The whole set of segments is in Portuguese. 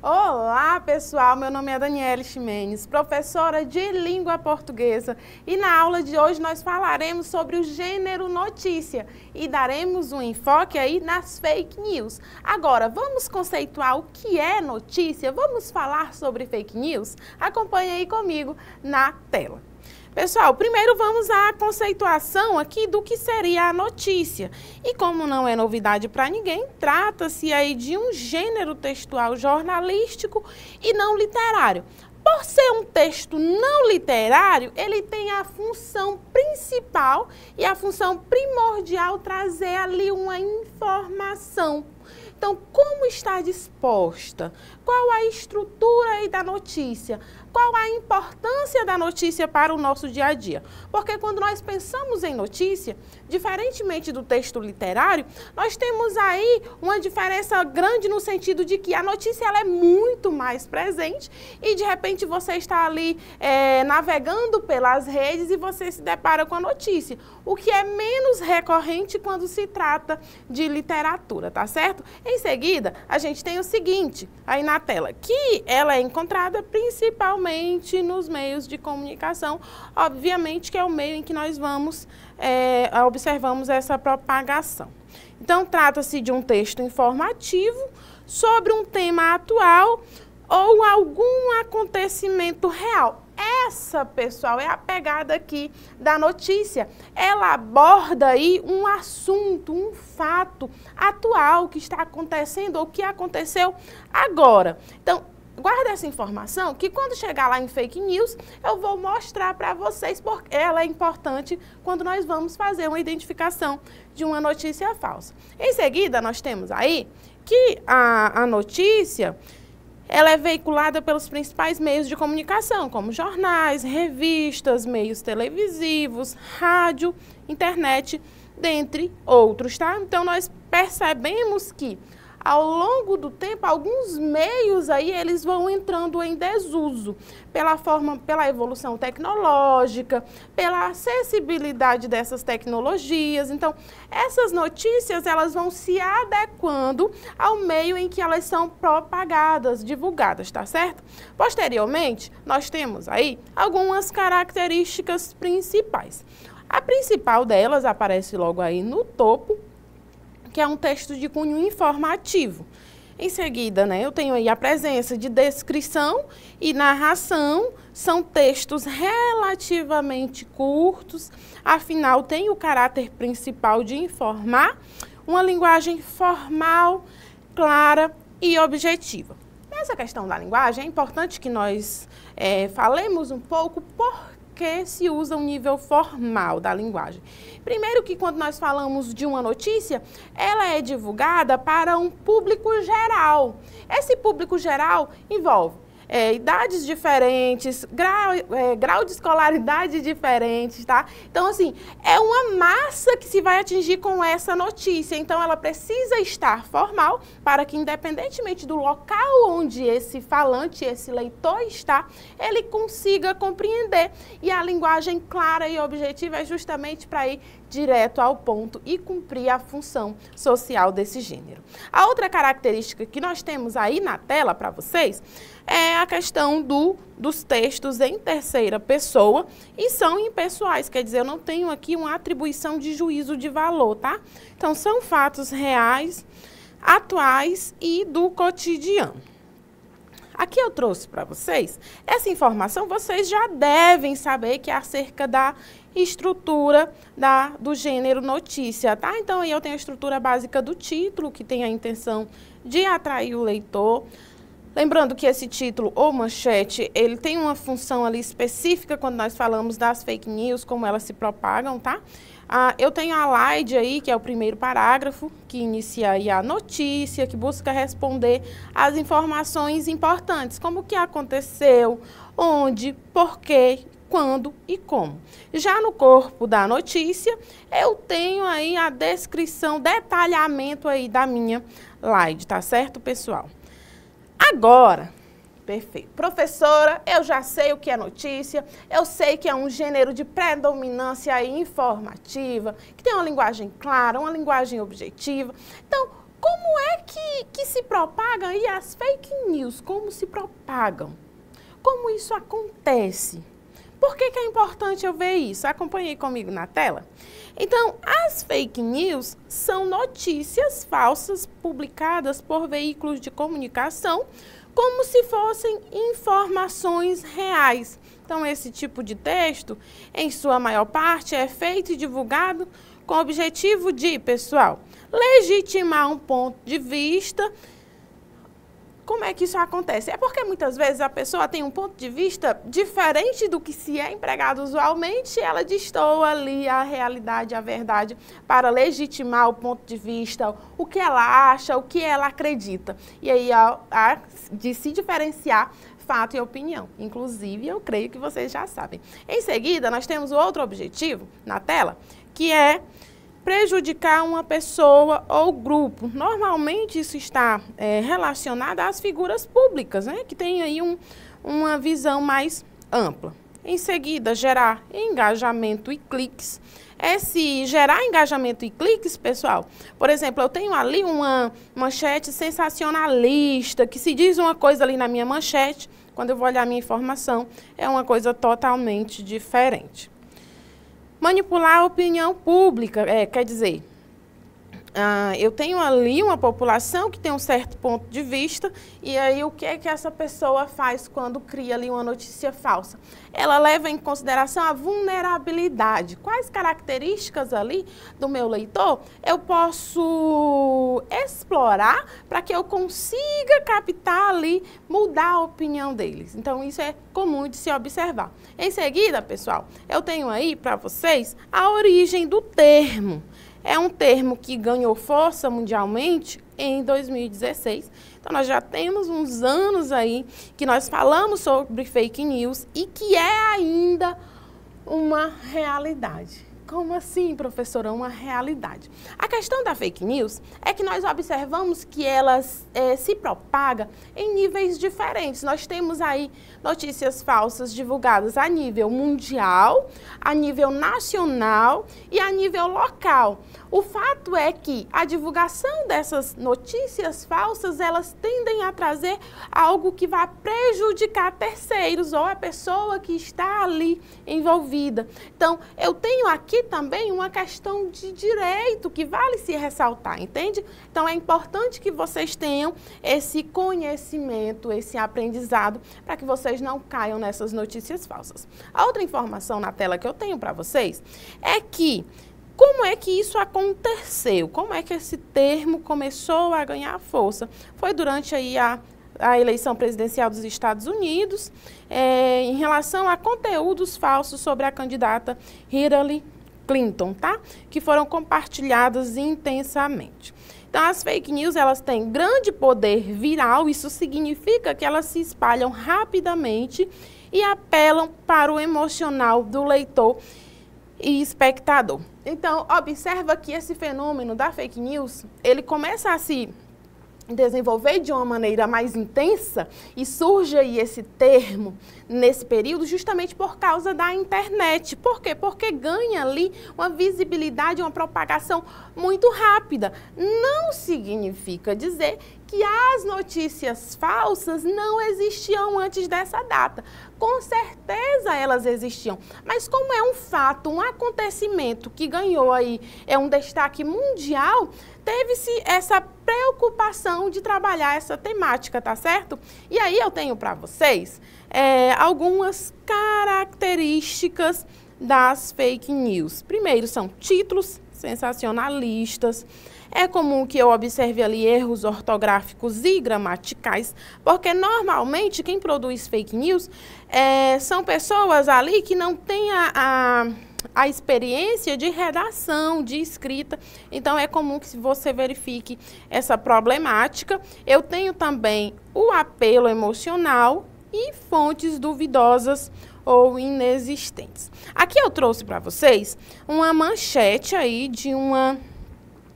Olá, pessoal! Meu nome é Daniele Ximenes, professora de língua portuguesa, e na aula de hoje nós falaremos sobre o gênero notícia e daremos um enfoque aí nas fake news. Agora, vamos conceituar o que é notícia? Vamos falar sobre fake news? Acompanhe aí comigo na tela. Pessoal, primeiro vamos à conceituação aqui do que seria a notícia. E como não é novidade para ninguém, trata-se aí de um gênero textual jornalístico e não literário. Por ser um texto não literário, ele tem a função principal e a função primordial trazer ali uma informação. Então, como está disposta? Qual a estrutura aí da notícia? Qual a importância da notícia para o nosso dia a dia? Porque quando nós pensamos em notícia, diferentemente do texto literário, nós temos aí uma diferença grande no sentido de que a notícia ela é muito mais presente e de repente você está ali navegando pelas redes e você se depara com a notícia, o que é menos recorrente quando se trata de literatura, tá certo? Em seguida, a gente tem o seguinte, aí na tela, que ela é encontrada principalmente nos meios de comunicação, obviamente que é o meio em que nós observamos essa propagação. Então, trata-se de um texto informativo sobre um tema atual ou algum acontecimento real. Essa, pessoal, é a pegada aqui da notícia. Ela aborda aí um assunto, um fato atual que está acontecendo ou que aconteceu agora. Então, guarda essa informação que quando chegar lá em fake news, eu vou mostrar para vocês porque ela é importante quando nós vamos fazer uma identificação de uma notícia falsa. Em seguida, nós temos aí que a notícia ela é veiculada pelos principais meios de comunicação, como jornais, revistas, meios televisivos, rádio, internet, dentre outros, tá? Então, nós percebemos que, ao longo do tempo, alguns meios aí, eles vão entrando em desuso, pela evolução tecnológica, pela acessibilidade dessas tecnologias. Então, essas notícias, elas vão se adequando ao meio em que elas são propagadas, divulgadas, tá certo? Posteriormente, nós temos aí algumas características principais. A principal delas aparece logo aí no topo, que é um texto de cunho informativo. Em seguida, eu tenho aí a presença de descrição e narração, são textos relativamente curtos, afinal tem o caráter principal de informar, uma linguagem formal, clara e objetiva. Nessa questão da linguagem, é importante que nós falemos um pouco porque se usa um nível formal da linguagem. Primeiro que quando nós falamos de uma notícia, ela é divulgada para um público geral. Esse público geral envolve idades diferentes, grau de escolaridade diferentes, tá? Então, assim, é uma massa que se vai atingir com essa notícia. Então, ela precisa estar formal para que, independentemente do local onde esse falante, esse leitor está, ele consiga compreender. E a linguagem clara e objetiva é justamente para ir direto ao ponto e cumprir a função social desse gênero. A outra característica que nós temos aí na tela para vocês é a questão dos textos em terceira pessoa e são impessoais, quer dizer, eu não tenho aqui uma atribuição de juízo de valor, tá? Então, são fatos reais, atuais e do cotidiano. Aqui eu trouxe para vocês essa informação, vocês já devem saber que é acerca da estrutura do gênero notícia, tá? Então, aí eu tenho a estrutura básica do título, que tem a intenção de atrair o leitor. Lembrando que esse título ou manchete, ele tem uma função ali específica quando nós falamos das fake news, como elas se propagam, tá? Eu tenho a slide aí, que é o primeiro parágrafo, que inicia aí a notícia, que busca responder às informações importantes, como o que aconteceu, onde, por quê, quando e como. Já no corpo da notícia, eu tenho aí a descrição, detalhamento aí da minha slide, tá certo, pessoal? Agora, perfeito. Professora, eu já sei o que é notícia, eu sei que é um gênero de predominância aí informativa, que tem uma linguagem clara, uma linguagem objetiva. Então, Como é que se propagam aí as fake news? Como se propagam? Como isso acontece? Por que é importante eu ver isso? Acompanhe comigo na tela. Então, as fake news são notícias falsas publicadas por veículos de comunicação como se fossem informações reais. Então, esse tipo de texto, em sua maior parte, é feito e divulgado com o objetivo de, pessoal, legitimar um ponto de vista. Como é que isso acontece? É porque muitas vezes a pessoa tem um ponto de vista diferente do que se é empregado usualmente, ela destoa ali a realidade, a verdade, para legitimar o ponto de vista, o que ela acha, o que ela acredita. E aí, de se diferenciar fato e opinião. Inclusive, eu creio que vocês já sabem. Em seguida, nós temos o outro objetivo na tela, que é prejudicar uma pessoa ou grupo. Normalmente isso está relacionado às figuras públicas, né, que tem aí uma visão mais ampla. Em seguida, gerar engajamento e cliques. Esse gerar engajamento e cliques, pessoal, por exemplo, eu tenho ali uma manchete sensacionalista, que se diz uma coisa ali na minha manchete, quando eu vou olhar a minha informação, é uma coisa totalmente diferente. Manipular a opinião pública, quer dizer, eu tenho ali uma população que tem um certo ponto de vista, e aí o que é que essa pessoa faz quando cria ali uma notícia falsa? Ela leva em consideração a vulnerabilidade. Quais características ali do meu leitor eu posso explorar para que eu consiga captar ali, mudar a opinião deles? Então, isso é comum de se observar. Em seguida, pessoal, eu tenho aí para vocês a origem do termo. É um termo que ganhou força mundialmente em 2016. Então, nós já temos uns anos aí que nós falamos sobre fake news e que é ainda uma realidade. Como assim, professora? Uma realidade. A questão da fake news é que nós observamos que elas se propagam em níveis diferentes. Nós temos aí notícias falsas divulgadas a nível mundial, a nível nacional e a nível local. O fato é que a divulgação dessas notícias falsas, elas tendem a trazer algo que vai prejudicar terceiros ou a pessoa que está ali envolvida. Então, eu tenho aqui também uma questão de direito que vale se ressaltar, entende? Então, é importante que vocês tenham esse conhecimento, esse aprendizado, para que vocês não caiam nessas notícias falsas. A outra informação na tela que eu tenho para vocês é que como é que isso aconteceu? Como é que esse termo começou a ganhar força? Foi durante aí a eleição presidencial dos Estados Unidos, em relação a conteúdos falsos sobre a candidata Hillary Clinton, tá? Que foram compartilhados intensamente. Então, as fake news, elas têm grande poder viral, isso significa que elas se espalham rapidamente e apelam para o emocional do leitor e espectador. Então, observa que esse fenômeno da fake news, ele começa a se desenvolver de uma maneira mais intensa e surge aí esse termo nesse período justamente por causa da internet. Por quê? Porque ganha ali uma visibilidade, uma propagação muito rápida. Não significa dizer que as notícias falsas não existiam antes dessa data. Com certeza elas existiam, mas como é um fato, um acontecimento que ganhou aí um destaque mundial, teve-se essa preocupação de trabalhar essa temática, tá certo? E aí eu tenho para vocês algumas características das fake news. Primeiro, são títulos sensacionalistas. É comum que eu observe ali erros ortográficos e gramaticais, porque normalmente quem produz fake news são pessoas ali que não têm a experiência de redação, de escrita. Então, é comum que você verifique essa problemática. Eu tenho também o apelo emocional e fontes duvidosas ou inexistentes. Aqui eu trouxe para vocês uma manchete aí de uma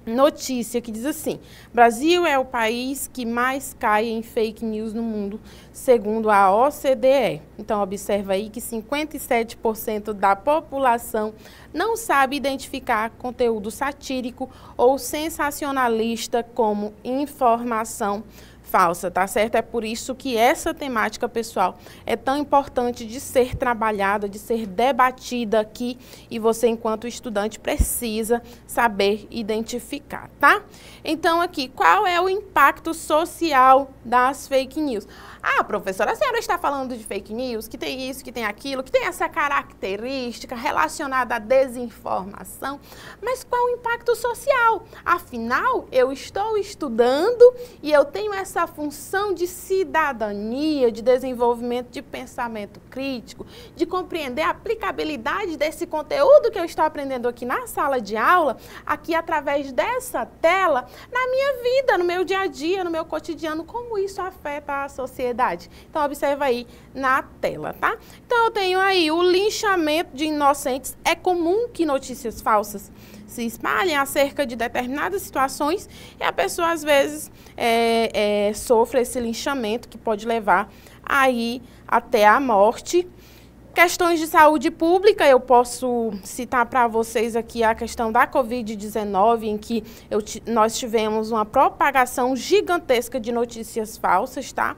notícia que diz assim: Brasil é o país que mais cai em fake news no mundo, segundo a OCDE. Então, observa aí que 57% da população não sabe identificar conteúdo satírico ou sensacionalista como informação falsa, tá certo? É por isso que essa temática, pessoal, é tão importante de ser trabalhada, de ser debatida aqui, e você, enquanto estudante, precisa saber identificar, tá? Então, aqui, qual é o impacto social das fake news? Ah, professora, a senhora está falando de fake news, que tem isso, que tem aquilo, que tem essa característica relacionada à desinformação, mas qual o impacto social? Afinal, eu estou estudando e eu tenho essa função de cidadania, de desenvolvimento de pensamento crítico, de compreender a aplicabilidade desse conteúdo que eu estou aprendendo aqui na sala de aula, aqui através dessa tela, na minha vida, no meu dia a dia, no meu cotidiano, como isso afeta a sociedade. Então, observa aí na tela, tá? Então, eu tenho aí o linchamento de inocentes. É comum que notícias falsas se espalhem acerca de determinadas situações e a pessoa, às vezes, sofre esse linchamento que pode levar aí até a morte. Questões de saúde pública, eu posso citar para vocês aqui a questão da Covid-19, em que nós tivemos uma propagação gigantesca de notícias falsas, tá?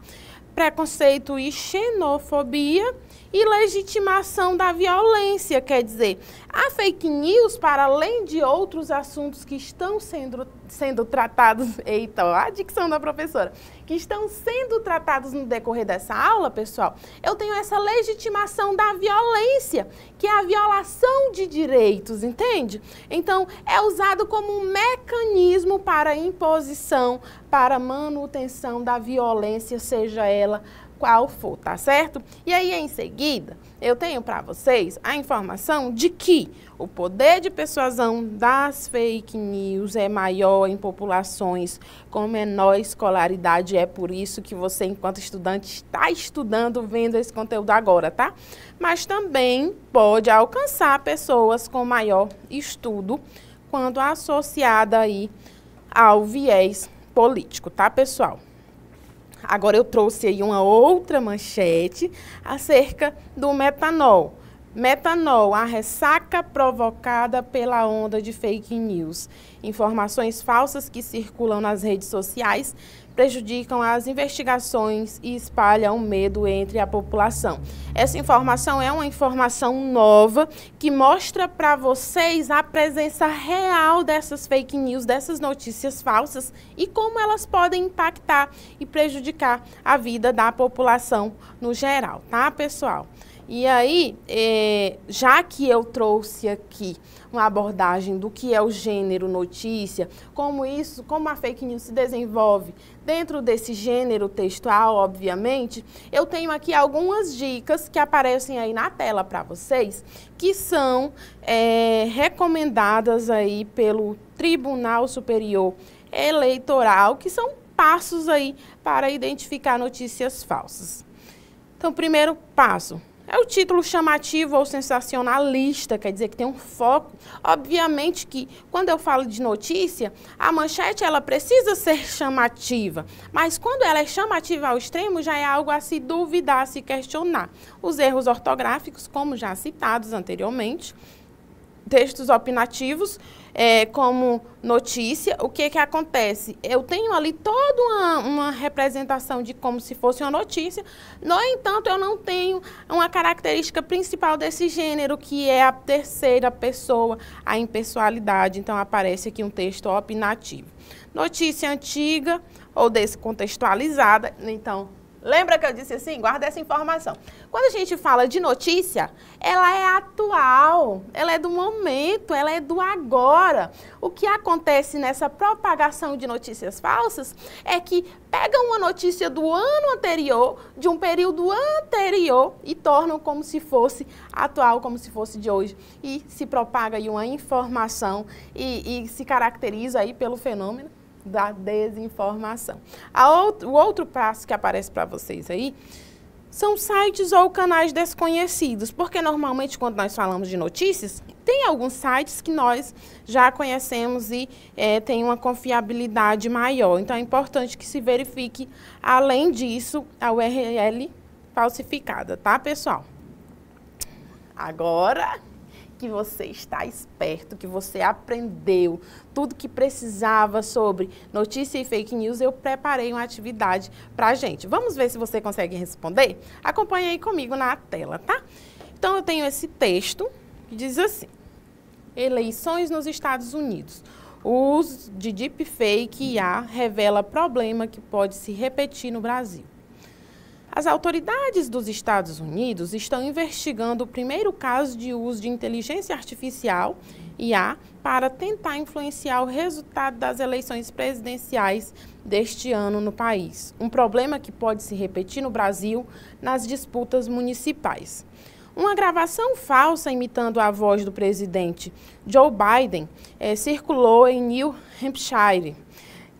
Preconceito e xenofobia e legitimação da violência, quer dizer, a fake news, para além de outros assuntos que estão sendo tratados, eita, a dicção da professora, que estão sendo tratados no decorrer dessa aula, pessoal, eu tenho essa legitimação da violência, que é a violação de direitos, entende? Então, é usado como um mecanismo para imposição, para manutenção da violência, seja ela qual for, tá certo? E aí, em seguida, eu tenho para vocês a informação de que o poder de persuasão das fake news é maior em populações com menor escolaridade. É por isso que você, enquanto estudante, está estudando, vendo esse conteúdo agora, tá? Mas também pode alcançar pessoas com maior estudo quando associada aí ao viés político, tá, pessoal? Agora eu trouxe aí uma outra manchete acerca do metanol. Metanol, a ressaca provocada pela onda de fake news. Informações falsas que circulam nas redes sociais prejudicam as investigações e espalham medo entre a população. Essa informação é uma informação nova que mostra para vocês a presença real dessas fake news, dessas notícias falsas e como elas podem impactar e prejudicar a vida da população no geral, tá, pessoal? E aí, já que eu trouxe aqui uma abordagem do que é o gênero notícia, como a fake news se desenvolve dentro desse gênero textual, obviamente, eu tenho aqui algumas dicas que aparecem aí na tela para vocês, que são recomendadas aí pelo Tribunal Superior Eleitoral, que são passos aí para identificar notícias falsas. Então, primeiro passo é o título chamativo ou sensacionalista, quer dizer que tem um foco. Obviamente que quando eu falo de notícia, a manchete ela precisa ser chamativa, mas quando ela é chamativa ao extremo, já é algo a se duvidar, a se questionar. Os erros ortográficos, como já citados anteriormente, textos opinativos, como notícia, o que acontece? Eu tenho ali toda uma representação de como se fosse uma notícia, no entanto, eu não tenho uma característica principal desse gênero, que é a terceira pessoa, a impessoalidade. Então, aparece aqui um texto opinativo. Notícia antiga ou descontextualizada, então, lembra que eu disse assim? Guarda essa informação. Quando a gente fala de notícia, ela é atual, ela é do momento, ela é do agora. O que acontece nessa propagação de notícias falsas é que pegam uma notícia do ano anterior, de um período anterior, e tornam como se fosse atual, como se fosse de hoje. E se propaga aí uma informação e se caracteriza aí pelo fenômeno da desinformação. O outro passo que aparece para vocês aí são sites ou canais desconhecidos, porque normalmente quando nós falamos de notícias, tem alguns sites que nós já conhecemos e tem uma confiabilidade maior. Então, é importante que se verifique, além disso, a URL falsificada, tá, pessoal? Agora que você está esperto, que você aprendeu tudo que precisava sobre notícia e fake news, eu preparei uma atividade para a gente. Vamos ver se você consegue responder? Acompanhe aí comigo na tela, tá? Então, eu tenho esse texto que diz assim: eleições nos Estados Unidos. O uso de deepfake e IA revela problema que pode se repetir no Brasil. As autoridades dos Estados Unidos estão investigando o primeiro caso de uso de inteligência artificial, IA, para tentar influenciar o resultado das eleições presidenciais deste ano no país. Um problema que pode se repetir no Brasil nas disputas municipais. Uma gravação falsa imitando a voz do presidente Joe Biden circulou em New Hampshire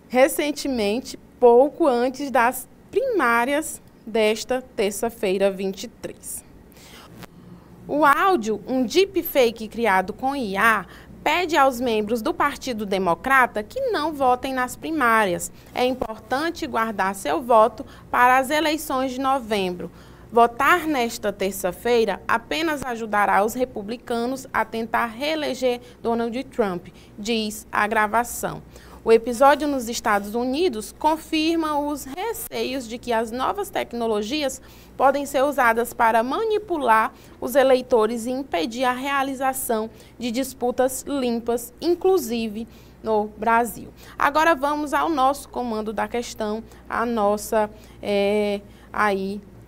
recentemente, pouco antes das primárias desta terça-feira, 23. O áudio, um deepfake criado com IA, pede aos membros do Partido Democrata que não votem nas primárias. É importante guardar seu voto para as eleições de novembro. Votar nesta terça-feira apenas ajudará os republicanos a tentar reeleger Donald Trump, diz a gravação. O episódio nos Estados Unidos confirma os receios de que as novas tecnologias podem ser usadas para manipular os eleitores e impedir a realização de disputas limpas, inclusive no Brasil. Agora vamos ao nosso comando da questão, a nossa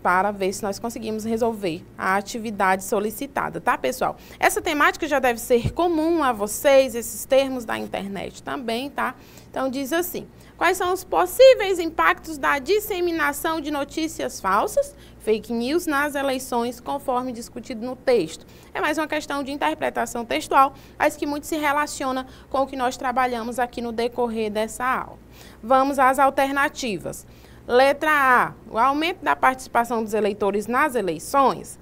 para ver se nós conseguimos resolver a atividade solicitada, tá, pessoal? Essa temática já deve ser comum a vocês, esses termos da internet também, tá? Então, diz assim: quais são os possíveis impactos da disseminação de notícias falsas, fake news, nas eleições, conforme discutido no texto? É mais uma questão de interpretação textual, mas que muito se relaciona com o que nós trabalhamos aqui no decorrer dessa aula. Vamos às alternativas. Letra A, o aumento da participação dos eleitores nas eleições.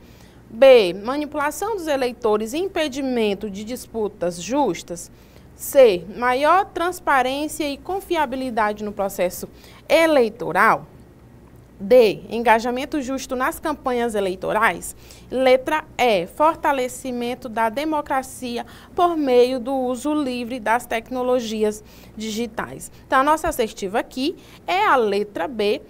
B, manipulação dos eleitores e impedimento de disputas justas. C, maior transparência e confiabilidade no processo eleitoral. D, engajamento justo nas campanhas eleitorais. Letra E, fortalecimento da democracia por meio do uso livre das tecnologias digitais. Então, a nossa assertiva aqui é a letra B.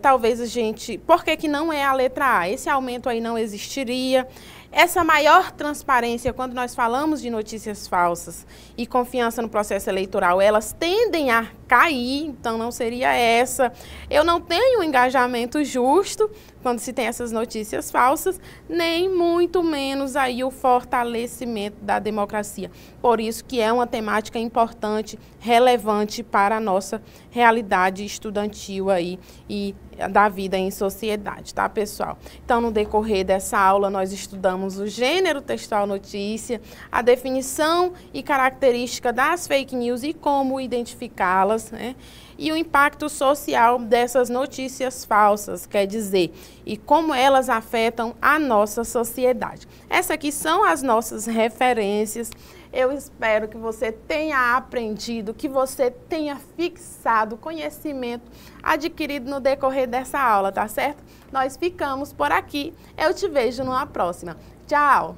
Talvez a gente... Por que que não é a letra A? Esse aumento aí não existiria. Essa maior transparência, quando nós falamos de notícias falsas e confiança no processo eleitoral, elas tendem a cair, então não seria essa. Eu não tenho um engajamento justo quando se tem essas notícias falsas, nem muito menos aí o fortalecimento da democracia. Por isso que é uma temática importante, relevante para a nossa realidade estudantil aí e da vida em sociedade, tá, pessoal? Então, no decorrer dessa aula, nós estudamos o gênero textual notícia, a definição e característica das fake news e como identificá-las, né? E o impacto social dessas notícias falsas, quer dizer, e como elas afetam a nossa sociedade. Essas aqui são as nossas referências. Eu espero que você tenha aprendido, que você tenha fixado conhecimento adquirido no decorrer dessa aula, tá certo? Nós ficamos por aqui. Eu te vejo numa próxima. Tchau!